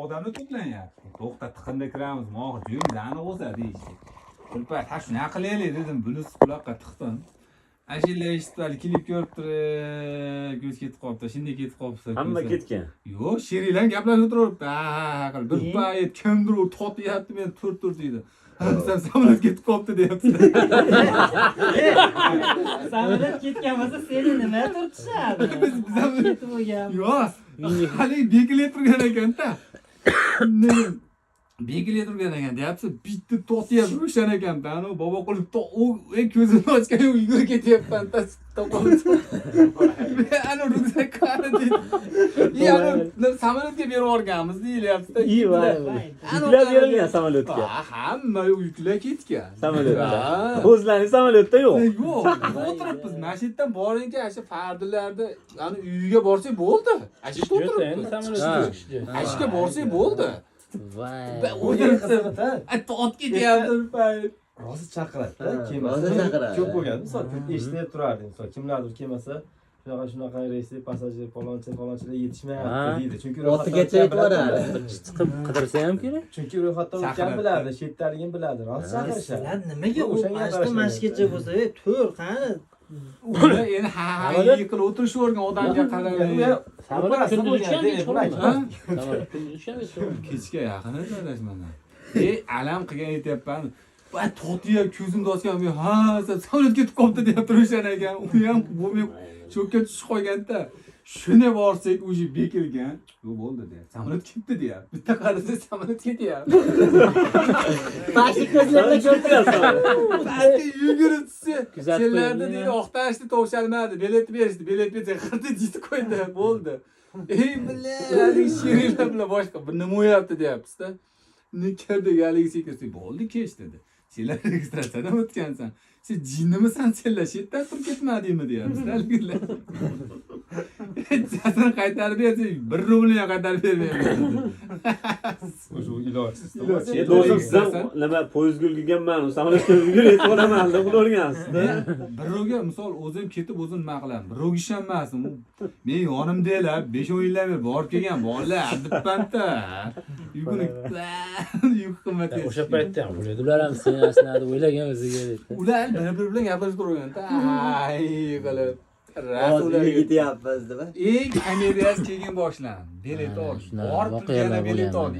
Odamni to'planyapti. To'xta tiqinda kiramiz, mohir jo'nglarni o'zadi deyishdi. Bir payt ha shunaqa qilaylik dedim, bunisi quloqqa tiqdim. Ashilla eshitib klip ko'rib turib, ko'z ketib qolibdi, shunday ketib qolibdi. Hamma ketgan. Yo'q, sheriklar gaplashib o'tiribdi. Ha, qil. Bir payt kimdir u totyapti, men tur deydi. Sen samolyot ketib qolibdi deyapti. Samolyot ketgan bo'lsa seni nima turtishadi? Biz ketib bo'lgan. Yo'q, hali bekilib turgan ekan-da. Bekilib turgan ekan deyapti, bitta to'xtayib ro'shan ekan-da. Ani bobo qilib u ko'zini ochgan yugurib ketyapman-da. Ana ruksakani deydi. Ana samolyotga berib yuborganmiz deyilyapti-da. Yuklab berilgan samolyotga. Hamma yuklar ketgan. Samolyotda. O'zlaringiz samolyotda yo'q. Yo'q, o'tiribmiz. Mashinadan boringki, o'sha fardilarda, ani uyiga borsak bo'ldi. Ashka o'tiribmiz. Samolyotda. Ashka borsak bo'ldi. Voy. O'tiribdi. Ot ketyapti payt. Hozir chaqiradi-da, kelmasa. Ko'p bo'lgan. Misol eshitib turardi, misol kimlardir kelmasa, shunaqa reysi passajir falonchilar yetishmayapti deydi. Chunki O'tigacha yetib boradi. Chiqib qidirsa ham kerak. Chunki ro'yxatdan o'tgan biladi, chetdaligini biladi. Hozir chaqirishadi. Sizlar nimaga u mashgacha bo'lsa, tur qani? Ular endi ha yiqilib o'tirishavergan odamga qarab. Samolyot kunduzi ham Kechga yaqin edi adashmanda. Alam qilgan aytyapman. Va to'tiya ko'zimni ochgan, men ha, samolyot ketib qolibdi deb turishgan ekan. U ham bo'lmay cho'kka tushib qolganda. Shuna borsak, o'zi bekilgan. Bu bo'ldi de. Samolyot ketdi deyapti. Bitta qarasa samolyot ketyapti. Bashi ko'zlarni ko'rtirasiz. Balki yugurib tushsa, senlarda deydi, oqtashni tovshalmadi. Biletni berishdi. Bilet bersa, xirdi jiti qo'ydi, bo'ldi. Ey bilan, sheriklar bilan boshqa bir nima o'yapti deyapsiz-da. Nikirdi galigi sekirdi. Bo'ldi, kech dedi. Senlar registratsiyadan o'tgansan. Sen jinnimisan, senlar chetdan turib ketmadingmi deyapsiz-da. Jasini qaytarib bersa, 1 rublni qaytarib bermayman. O'sha ilojsiz. Nima poyezdga ulgurganman, samolyotga ulgurib yetib olaman deb o'rgansiz-da. Birovga misol o'zim ketib o'zim nima qilaman. Birovga ishonmasin. Men yonimdalar 5-10 yillar beri borib kelgan bolalar adibpanda. Yugurib yuk qimmat. O'sha paytda ham bo'ladi. Ular ham sen asnada o'ylagan o'ziga dedi. Ular bir bilan gaplashib turganda, ay qilib Hozir ketyapmiz deb. eng Amerikasi keyin boshlandi. Bilet oldi. Borib turganda bilet oldi.